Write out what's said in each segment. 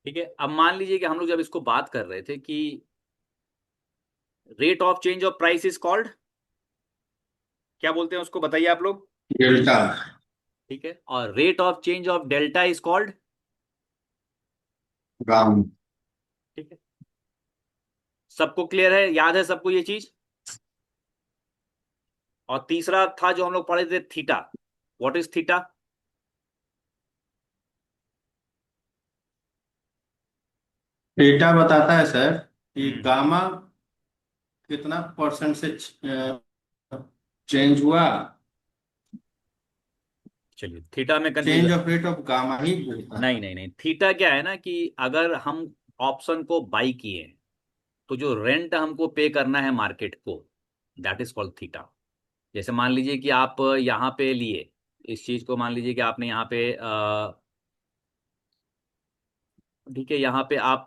ठीक है। अब मान लीजिए कि हम लोग जब इसको बात कर रहे थे कि rate of change of price is called, क्या बोलते हैं उसको, बताइए आप लोग। डेल्टा। ठीक है। और rate of change of delta is called. गाम। ठीक है। सबको क्लियर है, याद है सबको ये चीज। और तीसरा था जो हम लोग पढ़े थे, theta. What is theta? Data बताता है सर कि हम्म। गामा कितना परसेंट से चेंज हुआ। चलिए, थीटा में change confusion. Of rate of gamma ही बोलता नहीं है। नहीं नहीं, थीटा क्या है ना कि अगर हम ऑप्शन को बाई किए तो जो रेंट हमको पे करना है मार्केट को, दैट इज कॉल्ड थीटा। जैसे मान लीजिए कि आप यहाँ पे लिए इस चीज को, मान लीजिए कि आपने यहाँ पे ठीक है, यहाँ पे आप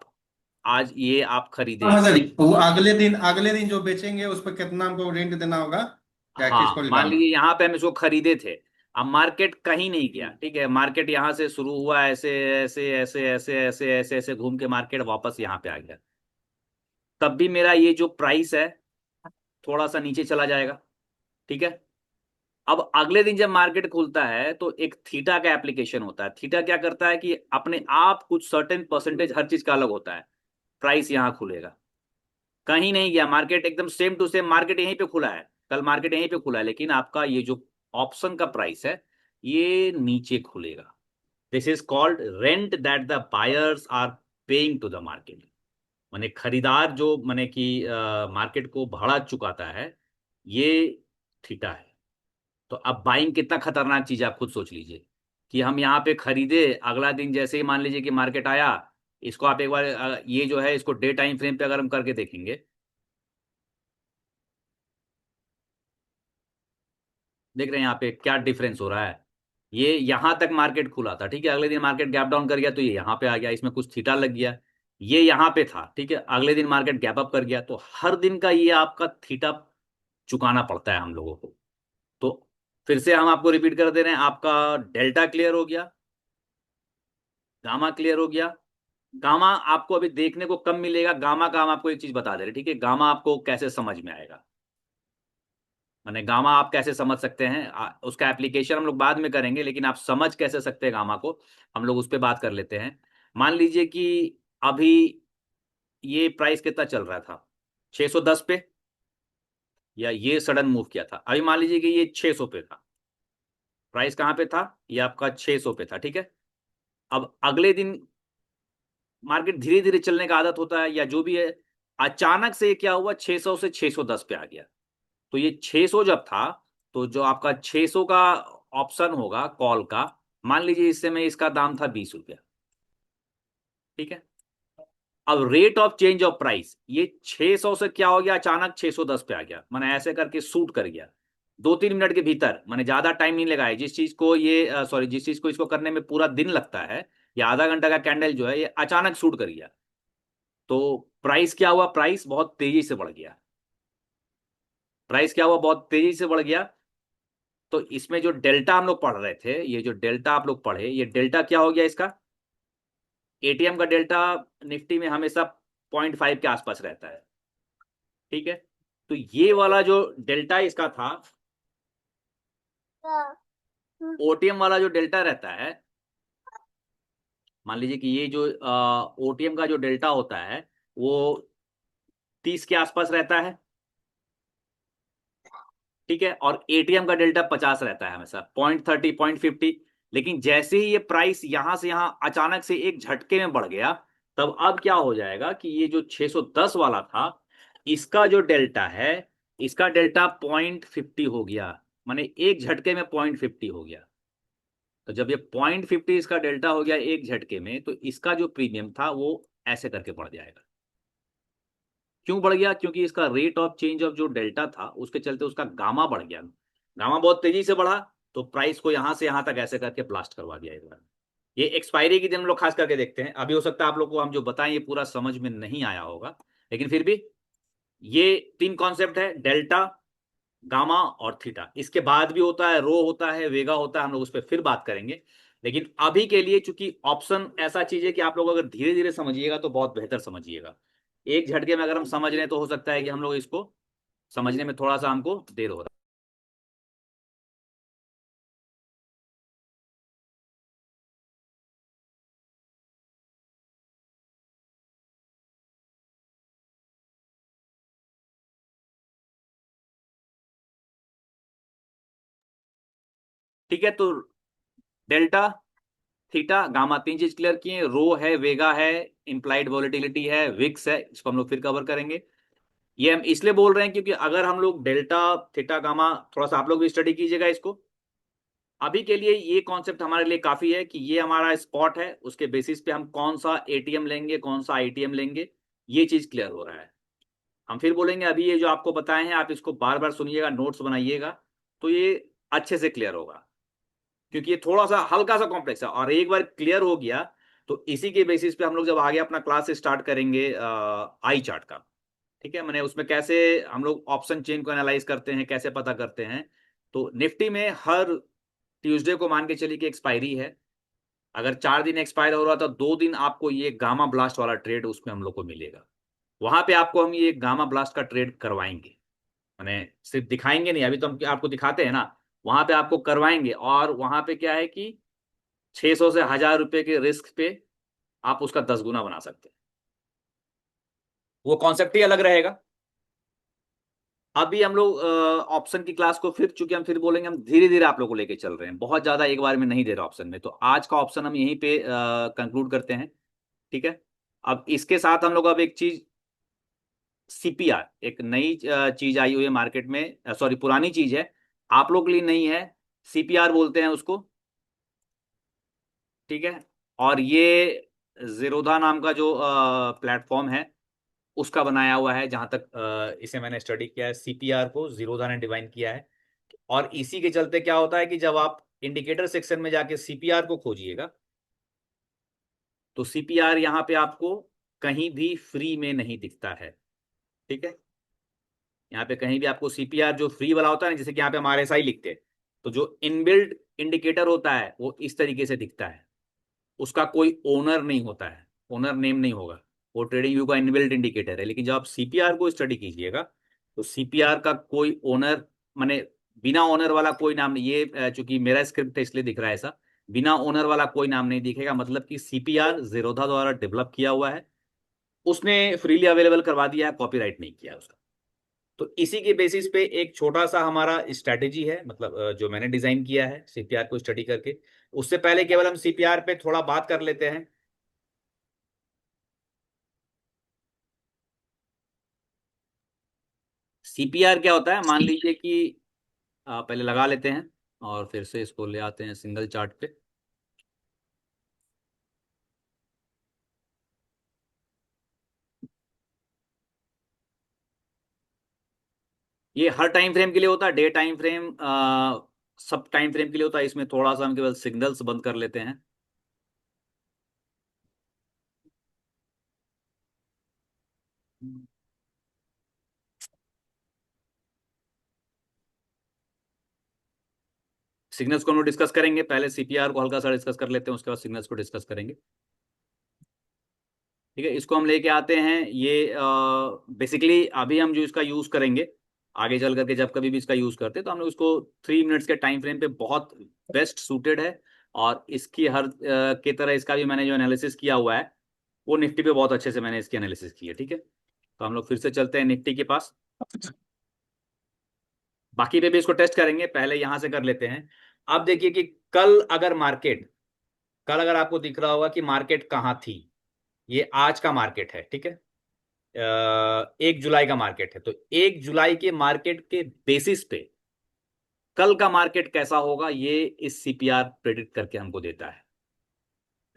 आज ये आप खरीदे। हाँ सर, वो अगले दिन जो बेचेंगे उस पर कितना हमको रेंट देना होगा। दैट इज हाँ, कॉल्ड मान गामा। लीजिए यहाँ पे हम इसको खरीदे थे। अब मार्केट कहीं नहीं गया, ठीक है, मार्केट यहाँ से शुरू हुआ, ऐसे ऐसे ऐसे ऐसे ऐसे ऐसे ऐसे घूम के मार्केट वापस यहाँ पे आ गया। तब भी मेरा ये जो प्राइस है थोड़ा सा नीचे चला जाएगा। ठीक है। अब अगले दिन जब मार्केट खुलता है तो एक थीटा का एप्लीकेशन होता है। थीटा क्या करता है कि अपने आप कुछ सर्टेन परसेंटेज, हर चीज का अलग होता है, प्राइस यहां खुलेगा, कहीं नहीं गया मार्केट, एकदम सेम टू सेम मार्केट यहीं पे खुला है, कल मार्केट यहीं पे खुला है, लेकिन आपका ये जो ऑप्शन का प्राइस है ये नीचे खुलेगा। This is called rent that the buyers are paying to the market. माने खरीदार जो माने कि मार्केट को भाड़ा चुकाता है, ये थीटा है। तो अब बाइंग कितना खतरनाक चीज है आप खुद सोच लीजिए कि हम यहाँ पे खरीदे, अगला दिन जैसे ही मान लीजिए कि मार्केट आया, इसको आप एक बार ये जो है इसको डे टाइम फ्रेम पे अगर हम करके देखेंगे, देख रहे हैं यहाँ पे क्या डिफरेंस हो रहा है। ये यहां तक मार्केट खुला था, ठीक है, अगले दिन मार्केट गैप डाउन कर गया तो ये यहाँ पे आ गया, इसमें कुछ थीटा लग गया। ये यहाँ पे था, ठीक है, अगले दिन मार्केट गैप अप कर गया, तो हर दिन का ये आपका थीटा चुकाना पड़ता है हम लोगों को। तो फिर से हम आपको रिपीट कर दे रहे हैं, आपका डेल्टा क्लियर हो गया, गामा क्लियर हो गया। गामा आपको अभी देखने को कम मिलेगा, गामा का हम आपको एक चीज बता दे रहे हैं, ठीक है, गामा आपको कैसे समझ में आएगा, माने गामा आप कैसे समझ सकते हैं, उसका एप्लीकेशन हम लोग बाद में करेंगे, लेकिन आप समझ कैसे सकते हैं गामा को, हम लोग उस पर बात कर लेते हैं। मान लीजिए कि अभी ये प्राइस कितना चल रहा था, 610 पे, या ये सडन मूव किया था, अभी मान लीजिए कि ये 600 पे था, प्राइस कहाँ पे था, ये आपका 600 पे था, ठीक है। अब अगले दिन मार्केट धीरे धीरे चलने का आदत होता है या जो भी है, अचानक से क्या हुआ, 600 से 610 पे आ गया। तो ये 600 जब था, तो जो आपका 600 का ऑप्शन होगा कॉल का, मान लीजिए इस समय इसका दाम था 20 रुपया। ठीक है। अब rate of change of price, ये 600 से क्या हो गया, अचानक 610 पे आ गया, मैंने ऐसे करके शूट कर गया 2-3 मिनट के भीतर, मैंने ज्यादा टाइम नहीं लगाया। जिस चीज को ये सॉरी, जिस चीज को इसको करने में पूरा दिन लगता है या आधा घंटा का कैंडल जो है, ये अचानक शूट कर गया। तो प्राइस क्या हुआ, प्राइस बहुत तेजी से बढ़ गया। प्राइस क्या हुआ, बहुत तेजी से बढ़ गया। तो इसमें जो डेल्टा हम लोग पढ़ रहे थे, ये जो डेल्टा आप लोग पढ़े, ये डेल्टा क्या हो गया इसका, एटीएम का डेल्टा निफ्टी में हमेशा 0.5 के आसपास रहता है। ठीक है। तो ये वाला जो डेल्टा इसका था, ओटीएम वाला जो डेल्टा रहता है, मान लीजिए कि ये जो ओटीएम का जो डेल्टा होता है वो 30 के आसपास रहता है। ठीक है। और एटीएम का डेल्टा 50 रहता है हमेशा, 0.30 0.50। लेकिन जैसे ही ये प्राइस यहां से यहां अचानक से एक झटके में बढ़ गया, तब अब क्या हो जाएगा कि ये जो 610 वाला था, इसका जो डेल्टा है, इसका डेल्टा 0.50 हो गया, माने एक झटके में 0.50 हो गया। तो जब ये 0.50 इसका डेल्टा हो गया एक झटके में, तो इसका जो प्रीमियम था वो ऐसे करके बढ़ जाएगा। क्यों बढ़ गया, क्योंकि इसका रेट ऑफ चेंज ऑफ जो डेल्टा था उसके चलते उसका गामा बढ़ गया, गामा बहुत तेजी से बढ़ा, तो प्राइस को यहां से यहां तक ऐसे करके ब्लास्ट करवा दिया एक बार। ये एक्सपायरी के दिन हम लोग खास करके देखते हैं, अभी हो सकता है आप लोग को हम जो बताएं ये पूरा समझ में नहीं आया होगा, लेकिन फिर भी ये तीन कॉन्सेप्ट है, डेल्टा, गामा और थीटा। इसके बाद भी होता है रो, होता है वेगा, होता है, हम लोग उस पर फिर बात करेंगे। लेकिन अभी के लिए चूंकि ऑप्शन ऐसा चीज है कि आप लोग अगर धीरे धीरे समझिएगा तो बहुत बेहतर समझिएगा। एक झटके में अगर हम समझ रहे हैं तो हो सकता है कि हम लोग इसको समझने में थोड़ा सा हमको देर हो रहा है। ठीक है, तो डेल्टा, थीटा, गामा, तीन चीज क्लियर किए। रो है, वेगा है, इम्प्लाइड वॉलेटिलिटी है, विक्स है, इसको हम लोग फिर कवर करेंगे। ये हम इसलिए बोल रहे हैं क्योंकि अगर हम लोग डेल्टा, थीटा, गामा, थोड़ा सा आप लोग भी स्टडी कीजिएगा इसको। अभी के लिए ये कॉन्सेप्ट हमारे लिए काफी है कि ये हमारा स्पॉट है, उसके बेसिस पे हम कौन सा एटीएम लेंगे, कौन सा आईटीएम लेंगे, ये चीज क्लियर हो रहा है। हम फिर बोलेंगे, अभी ये जो आपको बताए हैं आप इसको बार बार सुनिएगा, नोट्स बनाइएगा, तो ये अच्छे से क्लियर होगा। क्योंकि ये थोड़ा सा हल्का सा कॉम्प्लेक्स है, और एक बार क्लियर हो गया तो इसी के बेसिस पे हम लोग जब आगे अपना क्लास स्टार्ट करेंगे आई चार्ट का, ठीक है, मैंने उसमें कैसे हम लोग ऑप्शन चेन को एनालाइज करते हैं, कैसे पता करते हैं। तो निफ्टी में हर ट्यूसडे को मान के चलिए कि एक्सपायरी है। अगर 4 दिन एक्सपायर हो रहा तो 2 दिन आपको ये गामा ब्लास्ट वाला ट्रेड उसमें हम लोग को मिलेगा। वहां पे आपको हम ये गामा ब्लास्ट का ट्रेड करवाएंगे, मैंने सिर्फ दिखाएंगे नहीं, अभी तो हम आपको दिखाते हैं ना, वहां पे आपको करवाएंगे। और वहां पे क्या है कि 600 से 1000 रुपए के रिस्क पे आप उसका 10 गुना बना सकते हैं। वो कॉन्सेप्ट ही अलग रहेगा। अभी हम लोग ऑप्शन की क्लास को फिर, चूंकि हम फिर बोलेंगे, हम धीरे धीरे आप लोग को लेके चल रहे हैं, बहुत ज्यादा एक बार में नहीं दे रहे ऑप्शन में, तो आज का ऑप्शन हम यहीं पे कंक्लूड करते हैं। ठीक है, अब इसके साथ हम लोग अब एक चीज, सीपीआर, एक नई चीज आई हुई है मार्केट में, सॉरी पुरानी चीज है, आप लोग के लिए नहीं है, सीपीआर बोलते हैं उसको। ठीक है, और ये जीरोधा नाम का जो प्लेटफॉर्म है उसका बनाया हुआ है, जहां तक इसे मैंने स्टडी किया है, सीपीआर को जीरोधा ने डिवाइन किया है। और इसी के चलते क्या होता है कि जब आप इंडिकेटर सेक्शन में जाके सीपीआर को खोजिएगा, तो सीपीआर यहां पे आपको कहीं भी फ्री में नहीं दिखता है। ठीक है, यहाँ पे कहीं भी आपको सीपीआर जो फ्री वाला होता है ना, जैसे कि यहाँ पे हम आरएसआई लिखते हैं, तो जो इनबिल्ट इंडिकेटर होता है वो इस तरीके से दिखता है, उसका कोई ओनर नहीं होता है, ओनर नेम नहीं होगा, वो ट्रेडिंग व्यू का इनबिल्ट इंडिकेटर है। लेकिन जब आप सीपीआर को स्टडी कीजिएगा तो सीपीआर का कोई ओनर, माने बिना ओनर वाला कोई नाम नहीं, ये चूंकि मेरा स्क्रिप्ट है इसलिए दिख रहा है ऐसा, बिना ओनर वाला कोई नाम नहीं दिखेगा, मतलब कि सीपीआर जीरोधा द्वारा डेवलप किया हुआ है, उसने फ्रीली अवेलेबल करवा दिया है, कॉपीराइट नहीं किया उसका। तो इसी के बेसिस पे एक छोटा सा हमारा स्ट्रैटेजी है, मतलब जो मैंने डिजाइन किया है सीपीआर को स्टडी करके। उससे पहले केवल हम सीपीआर पे थोड़ा बात कर लेते हैं। सीपीआर क्या होता है, मान लीजिए कि पहले लगा लेते हैं और फिर से इसको ले आते हैं सिंगल चार्ट पे। ये हर टाइम फ्रेम के लिए होता है, डे टाइम फ्रेम, सब टाइम फ्रेम के लिए होता है। इसमें थोड़ा सा हम केवल सिग्नल्स बंद कर लेते हैं। सिग्नल्स को हम लोग डिस्कस करेंगे, पहले सीपीआर को हल्का सा डिस्कस कर लेते हैं, उसके बाद सिग्नल्स को डिस्कस करेंगे। ठीक है, इसको हम लेके आते हैं, ये बेसिकली अभी हम जो इसका यूज करेंगे, आगे चल करके जब कभी भी इसका यूज करते हैं तो हम लोग इसको 3 मिनट्स के टाइम फ्रेम पे बहुत बेस्ट सूटेड है। और इसकी हर की तरह इसका भी मैंने जो एनालिसिस किया हुआ है वो निफ्टी पे बहुत अच्छे से मैंने इसकी एनालिसिस की है। ठीक है, तो हम लोग फिर से चलते हैं निफ्टी के पास, बाकी पे भी इसको टेस्ट करेंगे, पहले यहां से कर लेते हैं। अब देखिए कि कल अगर मार्केट, कल अगर आपको दिख रहा होगा कि मार्केट कहाँ थी, ये आज का मार्केट है। ठीक है, 1 जुलाई का मार्केट है, तो 1 जुलाई के मार्केट के बेसिस पे कल का मार्केट कैसा होगा ये इस सीपीआर प्रेडिक्ट करके हमको देता है।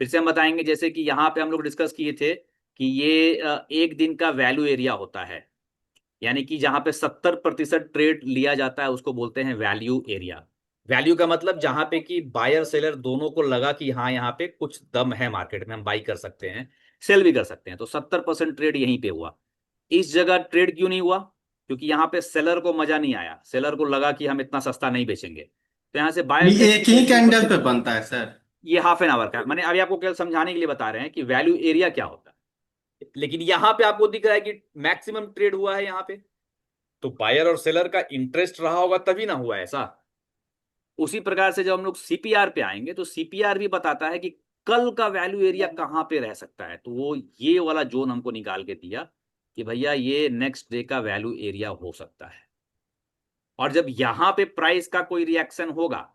फिर से हम बताएंगे, जैसे कि यहाँ पे हम लोग डिस्कस किए थे कि ये एक दिन का वैल्यू एरिया होता है, यानी कि जहां पे 70% ट्रेड लिया जाता है उसको बोलते हैं वैल्यू एरिया। वैल्यू का मतलब जहां पे कि बायर सेलर दोनों को लगा कि हाँ यहाँ पे कुछ दम है मार्केट में, हम बाई कर सकते हैं, सेल भी कर सकते हैं, तो 70% ट्रेड यहीं पे हुआ। इस जगह ट्रेड क्यों नहीं हुआ? क्योंकि यहाँ पे सेलर को मजा नहीं आया, सेलर को लगा कि हम इतना सस्ता नहीं बेचेंगे, तो यहाँ से बायर ये सेल एक ही कैंडल पे बनता है सर? ये हाफ एन आवर का, मैंने अभी आपको केवल समझाने के लिए बता रहे हैं कि वैल्यू एरिया क्या होता है। लेकिन यहां पे आपको दिख रहा है कि मैक्सिमम ट्रेड हुआ है यहां पे, तो बायर और सेलर का इंटरेस्ट रहा होगा तभी ना हुआ ऐसा। उसी प्रकार से जब हम लोग सीपीआर पे आएंगे तो सीपीआर भी बताता है कि कल का वैल्यू एरिया कहां पे रह सकता है, तो वो ये वाला जोन हमको निकाल के दिया कि भैया ये नेक्स्ट डे का वैल्यू एरिया हो सकता है। और जब यहां पे प्राइस का कोई रिएक्शन होगा,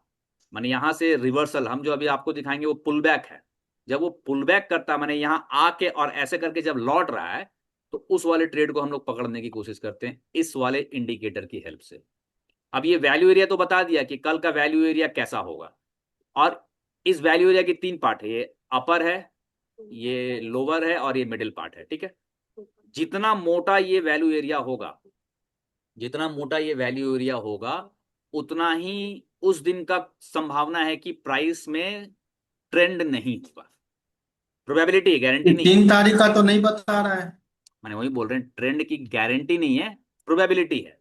माने यहां से रिवर्सल हम जो अभी आपको दिखाएंगे वो पुल बैक है, जब वो पुल बैक करता माने यहां आके और ऐसे करके जब लौट रहा है, तो उस वाले ट्रेड को हम लोग पकड़ने की कोशिश करते हैं इस वाले इंडिकेटर की हेल्प से। अब ये वैल्यू एरिया तो बता दिया कि कल का वैल्यू एरिया कैसा होगा, और इस वैल्यू एरिया की तीन पार्ट है, ये अपर है, ये लोअर है, और ये मिडिल पार्ट है, ठीक है। जितना मोटा ये वैल्यू एरिया होगा, जितना मोटा ये वैल्यू एरिया होगा, उतना ही उस दिन का संभावना है कि प्राइस में ट्रेंड नहीं होगा। प्रोबेबिलिटी है, गारंटी ये नहीं है। 3 तारीख का तो नहीं बता रहा है। मैंने वही बोल रहे हैं, ट्रेंड की गारंटी नहीं है, प्रोबेबिलिटी है,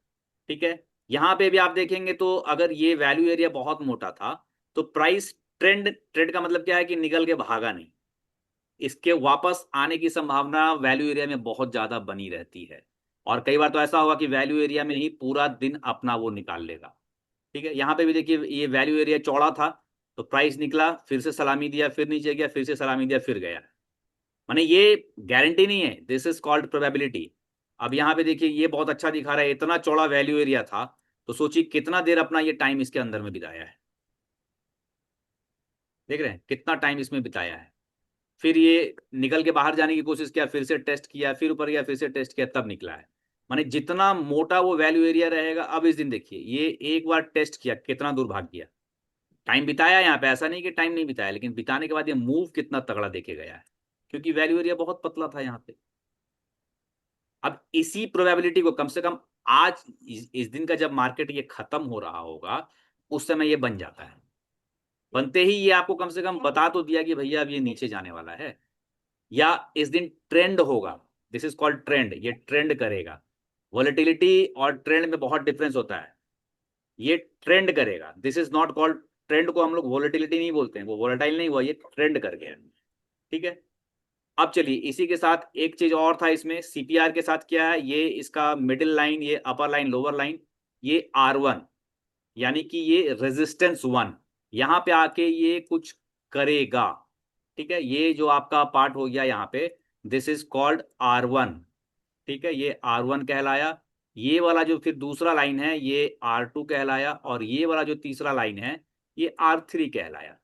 ठीक है। यहां पे भी आप देखेंगे तो अगर ये वैल्यू एरिया बहुत मोटा था, तो प्राइस ट्रेंड, ट्रेंड का मतलब क्या है कि निकल के भागा नहीं, इसके वापस आने की संभावना वैल्यू एरिया में बहुत ज्यादा बनी रहती है। और कई बार तो ऐसा होगा कि वैल्यू एरिया में ही पूरा दिन अपना वो निकाल लेगा, ठीक है। यहाँ पे भी देखिए ये वैल्यू एरिया चौड़ा था, तो प्राइस निकला, फिर से सलामी दिया, फिर नीचे गया, फिर से सलामी दिया, फिर गया। माने ये गारंटी नहीं है, दिस इज कॉल्ड प्रोबेबिलिटी। अब यहाँ पे देखिए ये बहुत अच्छा दिखा रहा है, इतना चौड़ा वैल्यू एरिया था, तो सोचिए कितना देर अपना ये टाइम इसके अंदर में बिताया है, देख रहे हैं कितना टाइम इसमें बिताया है। फिर ये निकल के बाहर जाने की कोशिश किया, फिर से टेस्ट किया, फिर ऊपर गया, फिर से टेस्ट किया, तब निकला है। माने जितना मोटा वो वैल्यू एरिया रहेगा, अब इस दिन देखिए ये एक बार टेस्ट किया, कितना दूर भाग गया, टाइम बिताया यहाँ पे, ऐसा नहीं कि टाइम नहीं बिताया, लेकिन बिताने के बाद ये मूव कितना तगड़ा देखे गया है, क्योंकि वैल्यू एरिया बहुत पतला था यहाँ पे। अब इसी प्रोबेबिलिटी को कम से कम आज इस दिन का जब मार्केट ये खत्म हो रहा होगा, उस समय ये बन जाता है। बनते ही ये आपको कम से कम बता तो दिया कि भैया अब ये नीचे जाने वाला है, या इस दिन ट्रेंड होगा, दिस इज कॉल्ड ट्रेंड, ये ट्रेंड करेगा। वॉलेटिलिटी और ट्रेंड में बहुत डिफरेंस होता है, ये ट्रेंड करेगा, this is not called, trend को हम लोग वॉलेटिलिटी नहीं बोलते हैं, वो वॉलेटाइल नहीं हुआ, ये ट्रेंड कर गया, ठीक है। अब चलिए इसी के साथ एक चीज और था इसमें, सीपीआर के साथ क्या है, ये इसका मिडिल लाइन, ये अपर लाइन, लोअर लाइन, ये R1, यानी कि ये रेजिस्टेंस 1, यहां पे आके ये कुछ करेगा, ठीक है। ये जो आपका पार्ट हो गया यहाँ पे, दिस इज कॉल्ड R1, ठीक है, ये R1 कहलाया। ये वाला जो फिर दूसरा लाइन है ये R2 कहलाया, और ये वाला जो तीसरा लाइन है ये R3 कहलाया।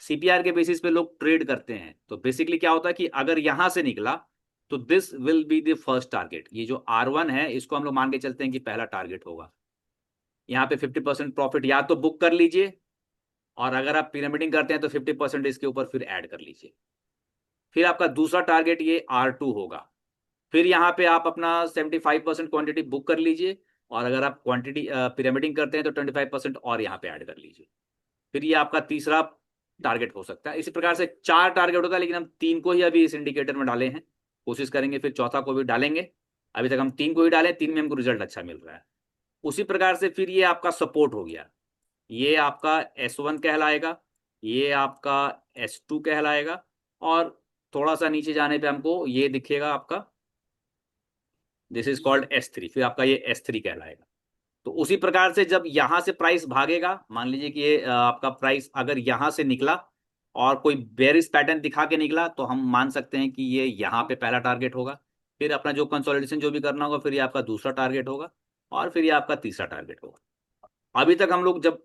सीपीआर के बेसिस पे लोग ट्रेड करते हैं, तो बेसिकली क्या होता है कि अगर यहां से निकला तो this will be the first target, ये जो R1 है इसको हम लोग मान के चलते हैं कि पहला टारगेट होगा। यहाँ पे 50% प्रॉफिट या तो बुक कर लीजिए, और अगर आप पिरामिडिंग करते हैं तो 50% इसके ऊपर फिर ऐड कर लीजिए। फिर आपका दूसरा टारगेट ये R2 होगा। फिर यहाँ पे आप अपना 75% क्वांटिटी बुक कर लीजिए, और अगर आप क्वांटिटी पिरामिडिंग करते हैं तो 25% और यहाँ पे ऐड कर लीजिए। फिर ये आपका तीसरा टारगेट हो सकता है। इसी प्रकार से चार टारगेट होता है, लेकिन हम तीन को ही अभी इस इंडिकेटर में डाले हैं, कोशिश करेंगे फिर चौथा को भी डालेंगे। अभी तक हम तीन को ही डाले, तीन में हमको रिजल्ट अच्छा मिल रहा है। उसी प्रकार से फिर ये आपका सपोर्ट हो गया, ये आपका S1 कहलाएगा, ये आपका S2 कहलाएगा, और थोड़ा सा नीचे जाने पे हमको ये दिखेगा आपका, दिस इज कॉल्ड S3, फिर आपका ये S3 कहलाएगा। तो उसी प्रकार से जब यहां से प्राइस भागेगा, मान लीजिए कि ये आपका प्राइस अगर यहां से निकला और कोई बेरिश पैटर्न दिखा के निकला, तो हम मान सकते हैं कि ये यहाँ पे पहला टारगेट होगा। फिर अपना जो कंसोलिडेशन जो भी करना होगा, फिर ये आपका दूसरा टारगेट होगा, और फिर ये आपका तीसरा टारगेट होगा। अभी तक हम लोग जब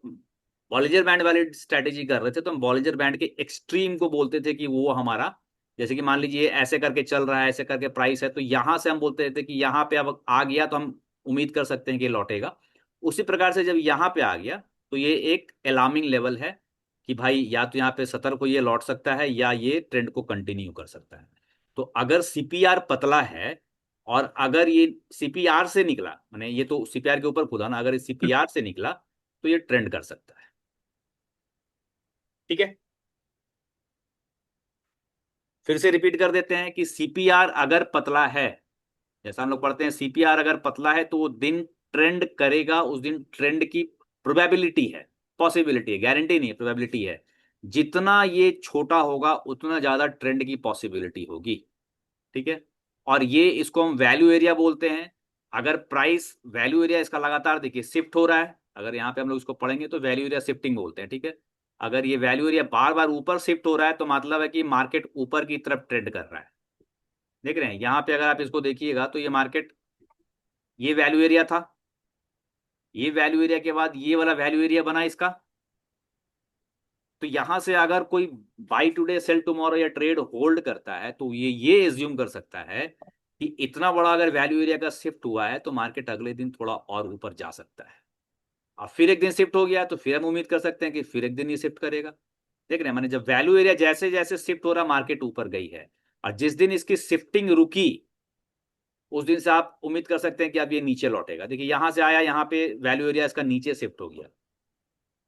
बॉलिंजर बैंड वाली स्ट्रैटेजी कर रहे थे, तो हम बॉलिंजर बैंड के एक्सट्रीम को बोलते थे कि वो हमारा, जैसे कि मान लीजिए ऐसे करके चल रहा है, ऐसे करके प्राइस है, तो यहां से हम बोलते थे कि यहाँ पे अब आ गया तो हम उम्मीद कर सकते हैं कि लौटेगा। उसी प्रकार से जब यहाँ पे आ गया, तो ये एक अलार्मिंग लेवल है कि भाई या तो यहाँ पे 70 को ये लौट सकता है, या ये ट्रेंड को कंटिन्यू कर सकता है। तो अगर सीपीआर पतला है, और अगर ये सीपीआर से निकला, माने ये तो सीपीआर के ऊपर खुदा ना, अगर ये सीपीआर से निकला तो ये ट्रेंड कर सकता है, ठीक है। फिर से रिपीट कर देते हैं कि सीपीआर अगर पतला है, जैसा हम लोग पढ़ते हैं, सीपीआर अगर पतला है तो वो दिन ट्रेंड करेगा, उस दिन ट्रेंड की प्रोबेबिलिटी है, पॉसिबिलिटी है, गारंटी नहीं है, प्रोबेबिलिटी है। जितना ये छोटा होगा उतना ज्यादा ट्रेंड की पॉसिबिलिटी होगी, ठीक है। और ये इसको हम वैल्यू एरिया बोलते हैं। अगर प्राइस वैल्यू एरिया इसका लगातार देखिए शिफ्ट हो रहा है, अगर यहाँ पे हम लोग इसको पढ़ेंगे तो वैल्यू एरिया शिफ्टिंग बोलते हैं, ठीक है। अगर ये वैल्यू एरिया बार बार ऊपर शिफ्ट हो रहा है तो मतलब है कि मार्केट ऊपर की तरफ ट्रेंड कर रहा है। देख रहे हैं यहाँ पे, अगर आप इसको देखिएगा तो ये मार्केट, ये वैल्यू एरिया था, ये वैल्यू एरिया के बाद ये वाला वैल्यू एरिया बना इसका। तो यहां से अगर कोई बाई टुडे सेल टुमारो या ट्रेड होल्ड करता है तो ये एज्यूम कर सकता है कि इतना बड़ा अगर वैल्यू एरिया का शिफ्ट हुआ है तो मार्केट अगले दिन थोड़ा और ऊपर जा सकता है। अब फिर एक दिन शिफ्ट हो गया तो फिर हम उम्मीद कर सकते हैं कि फिर एक दिन ये शिफ्ट करेगा। देख रहे हैं, मैंने जब वैल्यू एरिया जैसे जैसे शिफ्ट हो रहा मार्केट ऊपर गई है, और जिस दिन इसकी शिफ्टिंग रुकी उस दिन से आप उम्मीद कर सकते हैं कि अब ये नीचे लौटेगा। देखिए यहां से आया, यहाँ पे वैल्यू एरिया इसका नीचे शिफ्ट हो गया,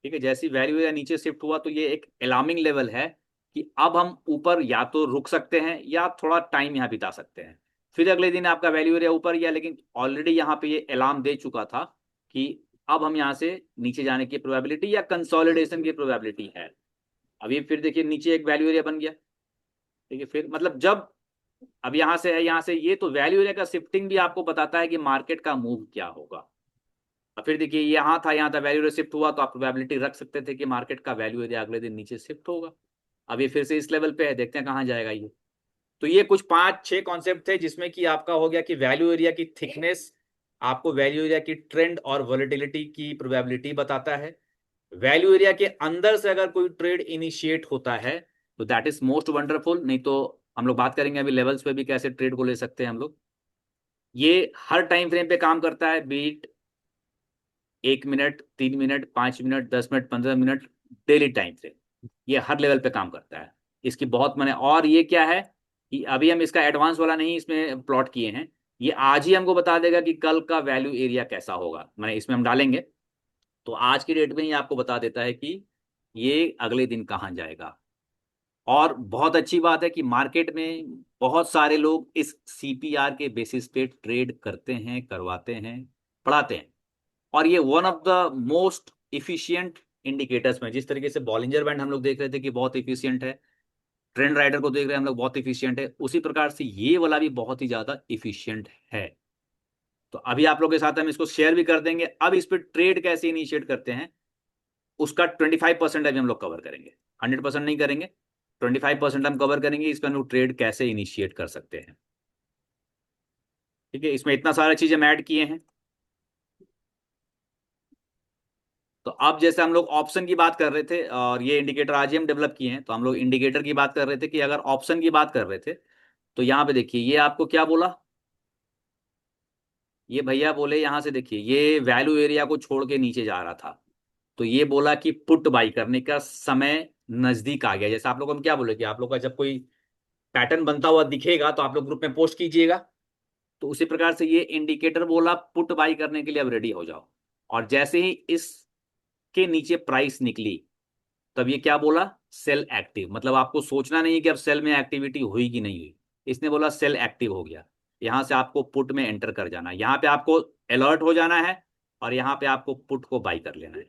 ठीक है। जैसी वैल्यू एरिया नीचे शिफ्ट हुआ तो ये एक अलार्मिंग लेवल है कि अब हम ऊपर या तो रुक सकते हैं या थोड़ा टाइम यहाँ बिता सकते हैं। फिर अगले दिन आपका वैल्यू एरिया ऊपर गया, लेकिन ऑलरेडी यहाँ पे ये अलार्म दे चुका था कि अब हम यहाँ से नीचे जाने की प्रोबेबिलिटी या कंसोलिडेशन की प्रोबेबिलिटी है। अभी फिर देखिए नीचे एक वैल्यू एरिया बन गया, ठीक है। फिर मतलब जब अब यहाँ से है, यहाँ से ये, तो वैल्यू एरिया का शिफ्टिंग भी आपको बताता है कि मार्केट का मूव क्या होगा। अब फिर देखिए यहाँ था, यहाँ था, वैल्यू एरिया शिफ्ट हुआ तो आप प्रोबेबिलिटी रख सकते थे कि मार्केट का वैल्यू एरिया अगले दिन नीचे शिफ्ट होगा। अब ये फिर से इस लेवल पे है, देखते हैं कहाँ जाएगा ये। तो ये कुछ 5-6 कॉन्सेप्ट थे जिसमें कि आपका हो गया कि वैल्यू एरिया की थिकनेस आपको वैल्यू एरिया की ट्रेंड और वॉलेटिलिटी की प्रोबेबिलिटी बताता है। वैल्यू एरिया के अंदर से अगर कोई ट्रेड इनिशिएट होता है तो दैट इज मोस्ट वंडरफुल। नहीं तो हम लोग बात करेंगे अभी लेवल्स पे भी कैसे ट्रेड को ले सकते हैं हम लोग। ये हर टाइम फ्रेम पे काम करता है, be it 1 minute, 3 minute, 5 minute, 10 minute, 15 minute, daily time frame, ये हर लेवल पे काम करता है। इसकी बहुत मैंने, और ये क्या है कि अभी हम इसका एडवांस वाला नहीं इसमें प्लॉट किए हैं, ये आज ही हमको बता देगा कि कल का वैल्यू एरिया कैसा होगा, मैंने इसमें हम डालेंगे तो आज की डेट में ही आपको बता देता है कि ये अगले दिन कहाँ जाएगा। और बहुत अच्छी बात है कि मार्केट में बहुत सारे लोग इस सीपीआर के बेसिस पे ट्रेड करते हैं, करवाते हैं, पढ़ाते हैं। और ये one of the most efficient indicators में, जिस तरीके से बॉलिंजर बैंड हम लोग देख रहे थे कि बहुत इफिशियंट है, ट्रेंड राइडर को देख रहे हैं हम लोग बहुत इफिशियंट है, उसी प्रकार से ये वाला भी बहुत ही ज्यादा इफिशियंट है। तो अभी आप लोग के साथ हम इसको शेयर भी कर देंगे। अब इस पर ट्रेड कैसे इनिशिएट करते हैं उसका 25% अभी हम लोग कवर करेंगे, 100% नहीं करेंगे, 25% हम कवर करेंगे। इस पर हम लोग ट्रेड कैसे इनिशिएट कर सकते हैं, ठीक है। इसमें इतना सारा चीजें हम ऐड किए हैं। तो अब जैसे हम लोग ऑप्शन की बात कर रहे थे और ये इंडिकेटर आज ही हम डेवलप किए हैं, तो हम लोग इंडिकेटर की बात कर रहे थे कि अगर ऑप्शन की बात कर रहे थे तो यहाँ पे देखिए ये आपको क्या बोला, ये भैया बोले यहाँ से देखिए ये वैल्यू एरिया को छोड़ के नीचे जा रहा था, तो ये बोला कि पुट बाई करने का समय नजदीक आ गया। जैसे आप लोग हम क्या बोले कि आप लोग का जब कोई पैटर्न बनता हुआ दिखेगा तो आप लोग ग्रुप में पोस्ट कीजिएगा, तो उसी प्रकार से ये इंडिकेटर बोला पुट बाई करने के लिए अब रेडी हो जाओ। और जैसे ही इसके नीचे प्राइस निकली तब ये क्या बोला, सेल एक्टिव। मतलब आपको सोचना नहीं है कि अब सेल में एक्टिविटी हुई कि नहीं हुई, इसने बोला सेल एक्टिव हो गया। यहां से आपको पुट में एंटर कर जाना है, यहां पे आपको अलर्ट हो जाना है और यहां पे आपको पुट को बाई कर लेना है,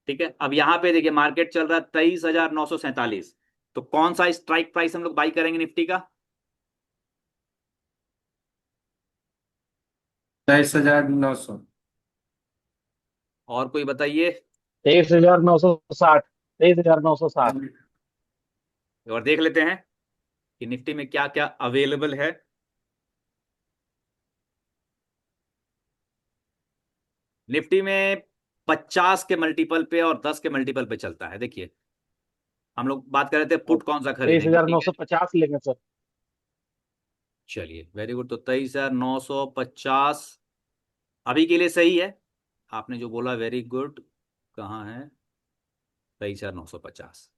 ठीक है। अब यहां पे देखिए मार्केट चल रहा है 23,947, तो कौन सा स्ट्राइक प्राइस हम लोग बाई करेंगे निफ्टी का? 23,900। और कोई बताइए। 23,960। 23,960। और देख लेते हैं कि निफ्टी में क्या क्या अवेलेबल है। निफ्टी में 50 के मल्टीपल पे और 10 के मल्टीपल पे चलता है। देखिए हम लोग बात कर रहे थे पुट कौन सा तेईस खरीदेंगे, हजार ठीक नौ है। सौ पचास लेंगे सर। चलिए वेरी गुड, तो 23,950 अभी के लिए सही है, आपने जो बोला वेरी गुड। कहाँ है 23,950?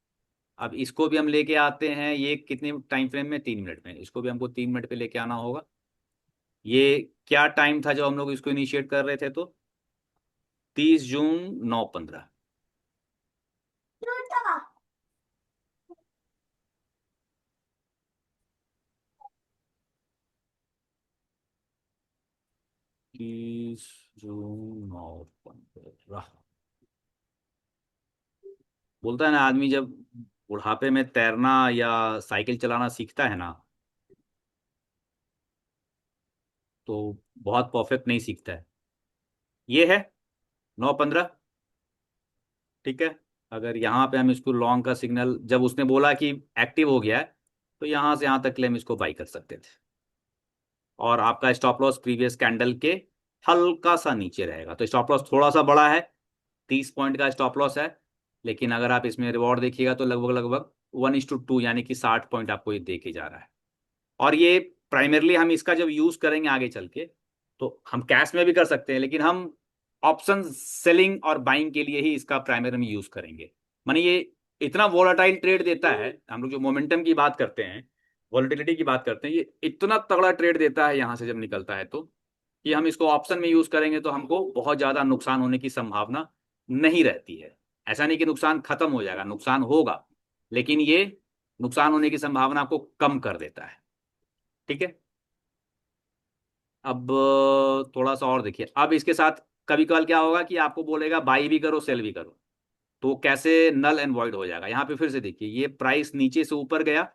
अब इसको भी हम लेके आते हैं, ये कितने टाइम फ्रेम में, 3 मिनट में, इसको भी हमको 3 मिनट पे लेके आना होगा। ये क्या टाइम था जब हम लोग इसको इनिशिएट कर रहे थे, तो 30 जून 9:15। तीस जून 9:15। बोलता है ना, आदमी जब बुढ़ापे में तैरना या साइकिल चलाना सीखता है ना, तो बहुत परफेक्ट नहीं सीखता है। ये है 9:15। ठीक है, अगर यहाँ पे हम इसको लॉन्ग का सिग्नल, जब उसने बोला कि एक्टिव हो गया है, तो यहाँ से यहाँ तक के लिए हम इसको बाई कर सकते थे। और आपका स्टॉप लॉस प्रीवियस कैंडल के हल्का सा नीचे रहेगा, तो स्टॉप लॉस थोड़ा सा बड़ा है, 30 पॉइंट का स्टॉप लॉस है। लेकिन अगर आप इसमें रिवॉर्ड देखिएगा तो लगभग लगभग 1:2, यानी कि 60 पॉइंट आपको ये दे के जा रहा है। और ये प्राइमरली हम इसका जब यूज करेंगे आगे चल के, तो हम कैश में भी कर सकते हैं, लेकिन हम ऑप्शन सेलिंग और बाइंग के लिए ही इसका प्राइमरी में यूज करेंगे। माने ये इतना वोलाटाइल ट्रेड देता है, हम लोग जो मोमेंटम की बात करते हैं, वोलेटिलिटी की बात करते हैं, ये इतना तगड़ा ट्रेड देता है यहाँ से जब निकलता है, तो कि हम इसको ऑप्शन में यूज करेंगे तो हमको बहुत ज्यादा नुकसान होने की संभावना नहीं रहती है। ऐसा नहीं कि नुकसान खत्म हो जाएगा, नुकसान होगा, लेकिन ये नुकसान होने की संभावना को कम कर देता है। ठीक है, अब थोड़ा सा और देखिए। अब इसके साथ कभी कभार क्या होगा कि आपको बोलेगा बाई भी करो सेल भी करो, तो कैसे नल एंड वॉइड हो जाएगा। यहाँ पे फिर से देखिए, ये प्राइस नीचे से ऊपर गया,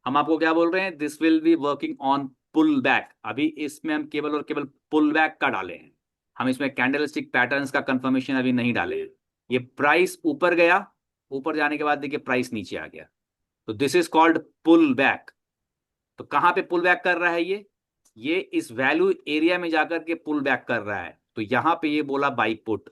हम आपको क्या बोल रहे हैं, this will be working on pull back. अभी इसमें हम केवल और केवल पुल बैक का डाले हैं, हम इसमें कैंडल स्टिक पैटर्न्स का कंफर्मेशन अभी नहीं डाले हैं। ये प्राइस ऊपर गया, ऊपर जाने के बाद देखिए प्राइस नीचे आ गया, तो this is called pull back. तो कहां पे पुल बैक कर रहा है ये इस वैल्यू एरिया में जाकर के पुल बैक कर रहा है, तो यहां पे ये बोला बाई पुट।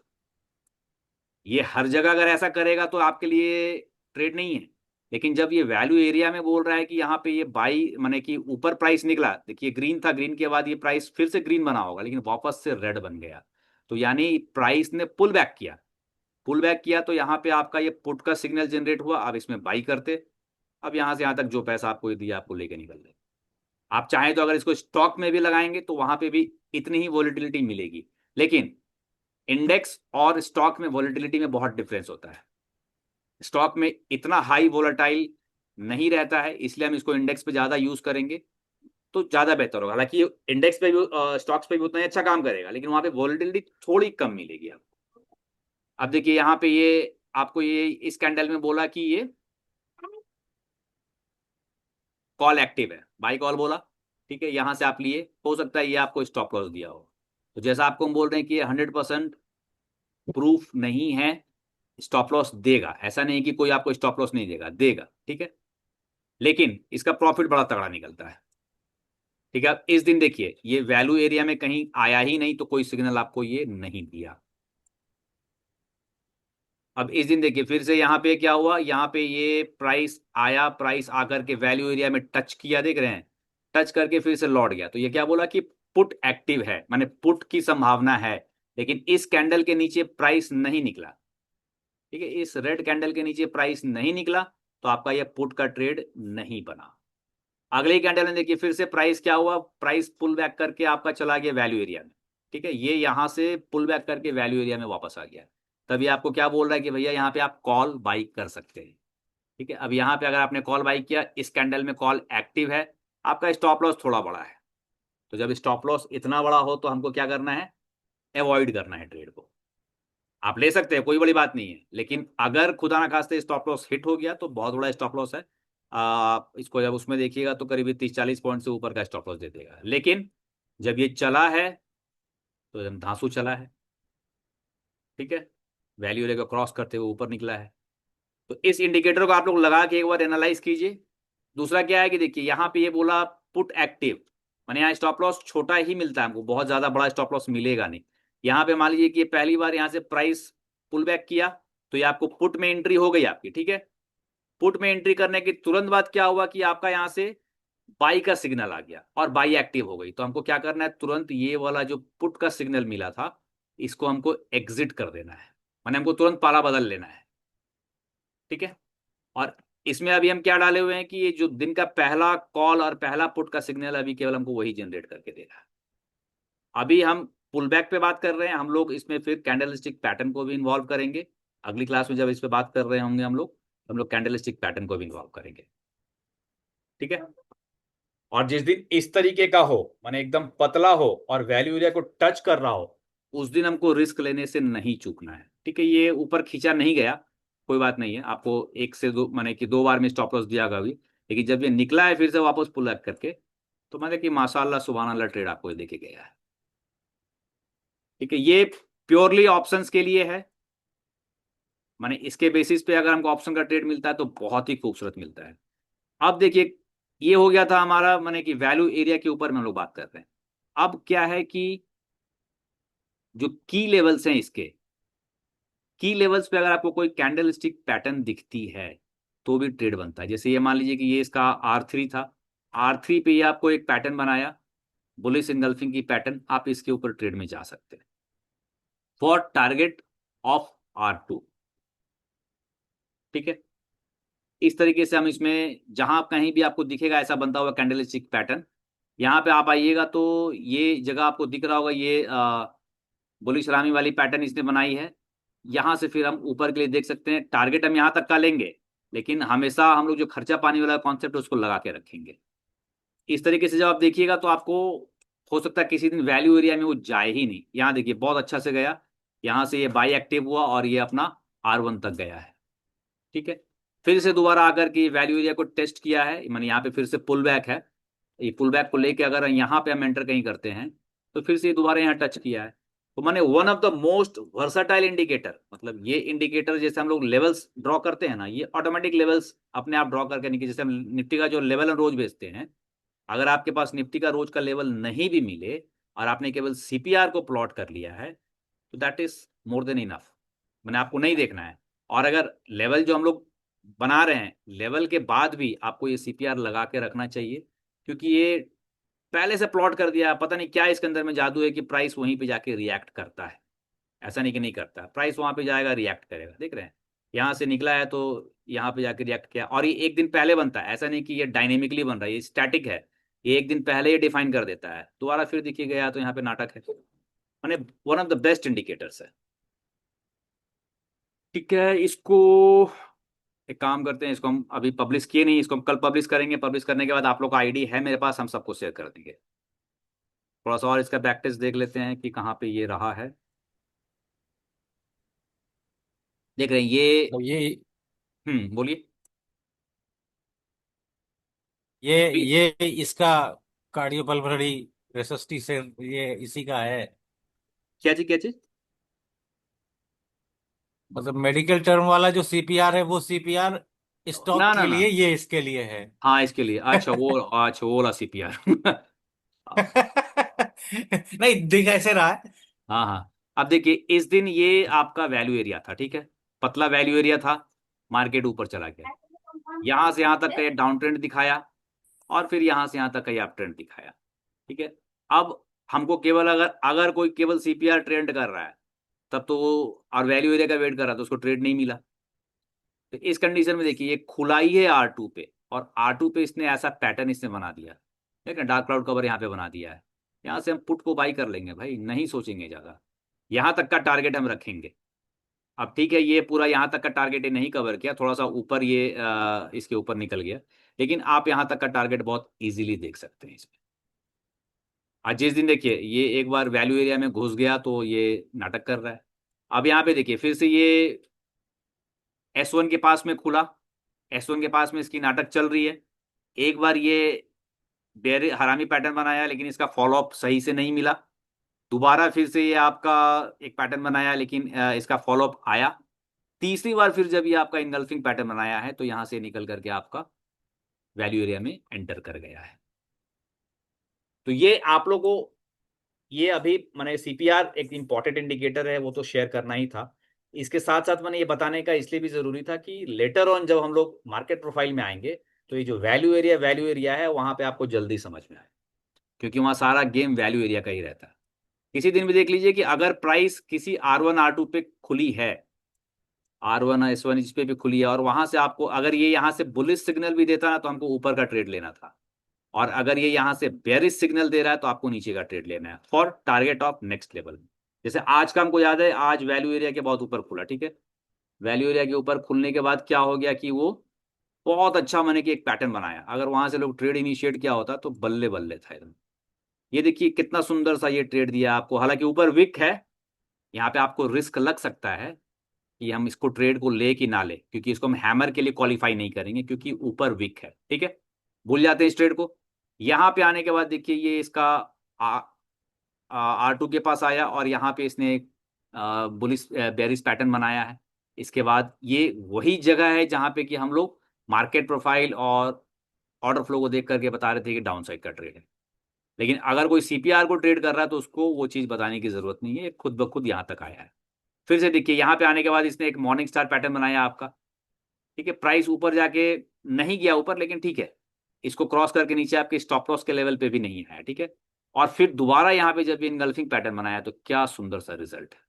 ये हर जगह अगर ऐसा करेगा तो आपके लिए ट्रेड नहीं है, लेकिन जब ये वैल्यू एरिया में बोल रहा है कि यहाँ पे ये बाई, माने कि ऊपर प्राइस निकला, देखिए ग्रीन था, ग्रीन के बाद ये प्राइस फिर से ग्रीन बना होगा, लेकिन वापस से रेड बन गया, तो यानी प्राइस ने पुल बैक किया। पुल बैक किया तो यहाँ पे आपका ये पुट का सिग्नल जनरेट हुआ, आप इसमें बाई करते। अब यहाँ से यहाँ तक जो पैसा आपको ये दिया, आपको लेके निकल गए। आप चाहें तो अगर इसको स्टॉक में भी लगाएंगे तो वहां पे भी इतनी ही वॉलेटिलिटी मिलेगी, लेकिन इंडेक्स और स्टॉक में वॉलेटिलिटी में बहुत डिफरेंस होता है। स्टॉक में इतना हाई वोलेटाइल नहीं रहता है, इसलिए हम इसको इंडेक्स पे ज्यादा यूज करेंगे तो ज्यादा बेहतर होगा। हालांकि इंडेक्स पे भी, स्टॉक्स पे भी उतना ही अच्छा काम करेगा, लेकिन वहां पे वॉलेटिलिटी थोड़ी कम मिलेगी आपको। अब देखिए यहाँ पे ये आपको ये इस कैंडल में बोला कि ये कॉल एक्टिव है, बाई कॉल बोला। ठीक है, यहां से आप लिए, हो सकता है ये आपको स्टॉप लॉस दिया हो। तो जैसा आपको हम बोल रहे हैं कि ये 100% प्रूफ नहीं है, स्टॉप लॉस देगा, ऐसा नहीं कि कोई आपको स्टॉप लॉस नहीं देगा, देगा। ठीक है, लेकिन इसका प्रॉफिट बड़ा तगड़ा निकलता है। ठीक है, अब इस दिन देखिए ये वैल्यू एरिया में कहीं आया ही नहीं, तो कोई सिग्नल आपको ये नहीं दिया। अब इस दिन देखिए फिर से यहाँ पे क्या हुआ, यहाँ पे ये प्राइस आया, प्राइस आकर के वैल्यू एरिया में टच किया, देख रहे हैं, टच करके फिर से लौट गया, तो ये क्या बोला कि पुट एक्टिव है, माने पुट की संभावना है। लेकिन इस कैंडल के नीचे प्राइस नहीं निकला। ठीक है, इस रेड कैंडल के नीचे प्राइस नहीं निकला, तो आपका यह पुट का ट्रेड नहीं बना। अगले कैंडल में देखिए फिर से प्राइस क्या हुआ, प्राइस पुल बैक करके आपका चला गया वैल्यू एरिया में। ठीक है, ये यहां से पुल बैक करके वैल्यू एरिया में वापस आ गया, तभी आपको क्या बोल रहा है कि भैया यहाँ पे आप कॉल बाई कर सकते हैं। ठीक है, अब यहाँ पे अगर आपने कॉल बाई किया, इस कैंडल में कॉल एक्टिव है, आपका स्टॉप लॉस थोड़ा बड़ा है, तो जब स्टॉप लॉस इतना बड़ा हो तो हमको क्या करना है, अवॉइड करना है ट्रेड को। आप ले सकते हैं, कोई बड़ी बात नहीं है, लेकिन अगर खुदा ना खास्ते स्टॉप लॉस हिट हो गया तो बहुत बड़ा स्टॉप लॉस है। इसको जब उसमें देखिएगा तो करीब 30-40 पॉइंट से ऊपर का स्टॉप लॉस दे देगा, लेकिन जब ये चला है तो एकदम धांसू चला है। ठीक है, वैल्यू एरिया को क्रॉस करते हुए ऊपर निकला है, तो इस इंडिकेटर को आप लोग लगा के एक बार एनालाइज कीजिए। दूसरा क्या है कि देखिए यहाँ पे ये बोला पुट एक्टिव, माने यहाँ स्टॉप लॉस छोटा ही मिलता है हमको, बहुत ज्यादा बड़ा स्टॉप लॉस मिलेगा नहीं। यहाँ पे मान लीजिए कि पहली बार यहाँ से प्राइस पुल बैक किया, तो ये आपको पुट में एंट्री हो गई आपकी। ठीक है, पुट में एंट्री करने के तुरंत बाद क्या हुआ कि आपका यहाँ से बाई का सिग्नल आ गया और बाई एक्टिव हो गई, तो हमको क्या करना है, तुरंत ये वाला जो पुट का सिग्नल मिला था इसको हमको एग्जिट कर देना है, माने हमको तुरंत पाला बदल लेना है। ठीक है, और इसमें अभी हम क्या डाले हुए हैं कि ये जो दिन का पहला कॉल और पहला पुट का सिग्नल अभी केवल हमको वही जनरेट करके देगा। अभी हम पुल बैक पे बात कर रहे हैं, हम लोग इसमें फिर कैंडल स्टिक पैटर्न को भी इन्वॉल्व करेंगे। अगली क्लास में जब इस पे बात कर रहे होंगे हम लोग कैंडल स्टिक पैटर्न को भी इन्वॉल्व करेंगे। ठीक है, और जिस दिन इस तरीके का हो, माने एकदम पतला हो और वैल्यू एरिया को टच कर रहा हो, उस दिन हमको रिस्क लेने से नहीं चूकना है। ठीक है, ये ऊपर खींचा नहीं गया, कोई बात नहीं है, आपको एक से दो माने कि 2 बार में स्टॉप लॉस दिया गया अभी, लेकिन जब ये निकला है फिर से वापस पुल बैक करके, तो मतलब कि माशाल्लाह सुभान अल्लाह ट्रेड आपको ये देके गया है। ठीक है, ये प्योरली ऑप्शंस के लिए है, माने इसके बेसिस पे अगर हमको ऑप्शन का ट्रेड मिलता है तो बहुत ही खूबसूरत मिलता है। अब देखिए, ये हो गया था हमारा माने कि वैल्यू एरिया के ऊपर में हम लोग बात कर रहे हैं। अब क्या है कि जो की लेवल्स हैं इसके, की लेवल्स पे अगर आपको कोई कैंडल स्टिक पैटर्न दिखती है तो भी ट्रेड बनता है। जैसे ये मान लीजिए कि ये इसका R3 था, R3 पे ये आपको एक पैटर्न बनाया, बुलिश इंगल्फिंग की पैटर्न, आप इसके ऊपर ट्रेड में जा सकते हैं फॉर टारगेट ऑफ R2। ठीक है, इस तरीके से हम इसमें जहां कहीं भी आपको दिखेगा ऐसा बनता हुआ कैंडल स्टिक पैटर्न, यहाँ पे आप आइएगा तो ये जगह आपको दिख रहा होगा, ये बुलिश रामी वाली पैटर्न इसने बनाई है। यहां से फिर हम ऊपर के लिए देख सकते हैं, टारगेट हम यहां तक का लेंगे, लेकिन हमेशा हम लोग जो खर्चा पानी वाला कॉन्सेप्ट उसको लगा के रखेंगे। इस तरीके से जब आप देखिएगा तो आपको हो सकता है किसी दिन वैल्यू एरिया में वो जाए ही नहीं। यहाँ देखिए बहुत अच्छा से गया, यहाँ से ये बाई एक्टिव हुआ और ये अपना R1 तक गया है। ठीक है, फिर से दोबारा आकर के वैल्यू एरिया को टेस्ट किया है, मैंने यहाँ पे फिर से पुल बैक है, ये पुल बैक को लेके अगर यहाँ पे हम एंटर कहीं करते हैं तो फिर से ये दोबारा यहाँ टच किया है। तो माने one of the most versatile indicator, मतलब ये इंडिकेटर जैसे हम लोग लेवल्स ड्रॉ करते हैं ना, ये ऑटोमेटिक लेवल्स अपने आप ड्रॉ करके नहीं, जैसे हम निफ्टी का जो लेवल हम रोज बेचते हैं, अगर आपके पास निफ्टी का रोज का लेवल नहीं भी मिले और आपने केवल सीपीआर को प्लॉट कर लिया है तो that is more than enough, मैंने आपको नहीं देखना है। और अगर लेवल जो हम लोग बना रहे हैं, लेवल के बाद भी आपको ये सीपीआर लगा के रखना चाहिए, क्योंकि ये पहले से प्लॉट कर दिया, पता नहीं क्या इसके अंदर में जादू है कि प्राइस वहीं पे जाके रिएक्ट करता है। ऐसा नहीं कि नहीं करता, प्राइस वहां पे जाएगा रिएक्ट करेगा। देख रहे हैं, यहाँ से निकला है तो यहाँ पे जाके रिएक्ट किया, और ये एक दिन पहले बनता है, ऐसा नहीं कि ये डायनेमिकली बन रहा है, ये स्टैटिक है, ये एक दिन पहले ही डिफाइन कर देता है, दोबारा फिर देखिए गया तो यहाँ पे नाटक है। मैंने one of the best indicators है। ठीक है, इसको एक काम करते हैं, इसको हम अभी पब्लिश किए नहीं, इसको हम कल पब्लिश करेंगे, पब्लिश करने के बाद आप लोग का आईडी है मेरे पास, हम सबको शेयर कर देंगे। थोड़ा सा और इसका बैक टेस्ट देख लेते हैं कि कहाँ पे ये रहा है। देख रहे हैं ये, तो बोलिए। ये इसका कार्डियोपल्मोनरी रेसस्टिसेंस ये इसी का है। क्या चीज, क्या चीज? मतलब मेडिकल टर्म वाला जो सीपीआर है वो सीपीआर स्टॉक ना ना के ना, लिए, ये इसके लिए है। हाँ इसके लिए, अच्छा वो वाला सीपीआर। नहीं दिख ऐसे रहा है। हाँ हाँ, अब देखिए इस दिन ये आपका वैल्यू एरिया था, ठीक है, पतला वैल्यू एरिया था, मार्केट ऊपर चला गया, यहां से यहां तक का ये डाउन ट्रेंड दिखाया, और फिर यहां से यहां तक का ये अप ट्रेंड दिखाया। ठीक है, अब हमको केवल अगर अगर कोई केवल सीपीआर ट्रेंड कर रहा है तब तो वो, और वैल्यू एरिया का वेट कर रहा है तो उसको ट्रेड नहीं मिला। तो इस कंडीशन में देखिए ये खुलाई है R2 पे, और R2 पे इसने ऐसा पैटर्न इसने बना दिया, ठीक है, डार्क क्लाउड कवर यहाँ पे बना दिया है, यहाँ से हम पुट को बाई कर लेंगे भाई, नहीं सोचेंगे ज़्यादा, यहाँ तक का टारगेट हम रखेंगे। अब ठीक है, ये पूरा यहाँ तक का टारगेट ये नहीं कवर किया, थोड़ा सा ऊपर ये इसके ऊपर निकल गया, लेकिन आप यहाँ तक का टारगेट बहुत इजीली देख सकते हैं इसमें। आज जिस दिन देखिए ये एक बार वैल्यू एरिया में घुस गया तो ये नाटक कर रहा है। अब यहाँ पे देखिए फिर से ये S1 के पास में खुला, S1 के पास में इसकी नाटक चल रही है, एक बार ये बेर हरामी पैटर्न बनाया लेकिन इसका फॉलो अप सही से नहीं मिला, दोबारा फिर से ये आपका एक पैटर्न बनाया लेकिन इसका फॉलो अप आया, तीसरी बार फिर जब ये आपका इनगल्फिंग पैटर्न बनाया है तो यहां से निकल करके आपका वैल्यू एरिया में एंटर कर गया है। तो ये आप लोगों को, ये अभी मैंने सीपीआर एक इंपॉर्टेंट इंडिकेटर है, वो तो शेयर करना ही था। इसके साथ साथ मैंने ये बताने का इसलिए भी जरूरी था कि लेटर ऑन जब हम लोग मार्केट प्रोफाइल में आएंगे तो ये जो वैल्यू एरिया है वहां पे आपको जल्दी समझ में आए, क्योंकि वहां सारा गेम वैल्यू एरिया का ही रहता है। किसी दिन भी देख लीजिए कि अगर प्राइस किसी R1 R2 पे खुली है, R1 S1 इस पे भी खुली है, और वहां से आपको अगर ये यहाँ से बुलिश सिग्नल भी देता ना तो हमको ऊपर का ट्रेड लेना था, और अगर ये यहां से बेरिश सिग्नल दे रहा है तो आपको नीचे का ट्रेड लेना है for target of next level. जैसे आज का हमको याद है, आज वैल्यू एरिया के बहुत ऊपर खुला, ठीक है, वैल्यू एरिया के ऊपर खुलने के बाद क्या हो गया कि वो बहुत अच्छा मैंने कि एक पैटर्न बनाया, अगर वहां से लोग ट्रेड इनिशिएट किया होता तो बल्ले बल्ले था एकदम। ये देखिए कितना सुंदर सा ये ट्रेड दिया आपको, हालांकि ऊपर विक है, यहाँ पे आपको रिस्क लग सकता है, कि हम इसको ट्रेड को ले कि ना ले, क्योंकि इसको हम हैमर के लिए क्वालिफाई नहीं करेंगे क्योंकि ऊपर विक है, ठीक है, भूल जाते हैं इस ट्रेड को। यहाँ पे आने के बाद देखिए ये इसका R2 के पास आया और यहाँ पे इसने एक बुलिश बेरिश पैटर्न बनाया है। इसके बाद ये वही जगह है जहाँ पे कि हम लोग मार्केट प्रोफाइल और ऑर्डर फ्लो को देख करके बता रहे थे कि डाउन साइड का ट्रेड है। लेकिन अगर कोई CPR को ट्रेड कर रहा है तो उसको वो चीज़ बताने की जरूरत नहीं है, खुद ब खुद यहाँ तक आया है। फिर से देखिए यहाँ पे आने के बाद इसने एक मॉर्निंग स्टार पैटर्न बनाया आपका, ठीक है, प्राइस ऊपर जाके नहीं गया ऊपर, लेकिन ठीक है, इसको क्रॉस करके नीचे आपके स्टॉप लॉस के लेवल पे भी नहीं आया, ठीक है। और फिर दोबारा यहाँ पे जब इनगल्फिंग पैटर्न बनाया तो क्या सुंदर सा रिजल्ट है,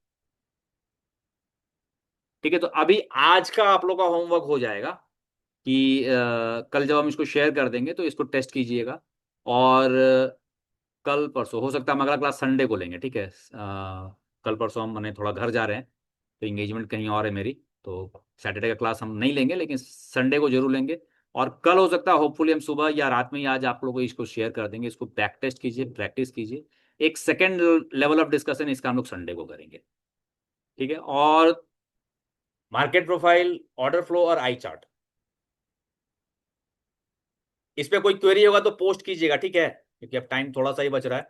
ठीक है। तो अभी आज का आप लोग का होमवर्क हो जाएगा कि कल जब हम इसको शेयर कर देंगे तो इसको टेस्ट कीजिएगा, और कल परसों हो सकता है हम अगला क्लास संडे को लेंगे, ठीक है। कल परसों हम मैंने थोड़ा घर जा रहे हैं तो इंगेजमेंट कहीं और है मेरी, तो सैटरडे का क्लास हम नहीं लेंगे, लेकिन संडे को जरूर लेंगे। और कल हो सकता है होपफुली हम सुबह या रात में ही आज आप लोगों को इसको शेयर कर देंगे, इसको बैक टेस्ट कीजिए, प्रैक्टिस कीजिए। एक सेकेंड लेवल ऑफ डिस्कशन इसका हम लोग संडे को करेंगे, ठीक है। और मार्केट प्रोफाइल, ऑर्डर फ्लो और आई चार्ट, इस पे कोई क्वेरी होगा तो पोस्ट कीजिएगा, ठीक है, क्योंकि अब टाइम थोड़ा सा ही बच रहा है।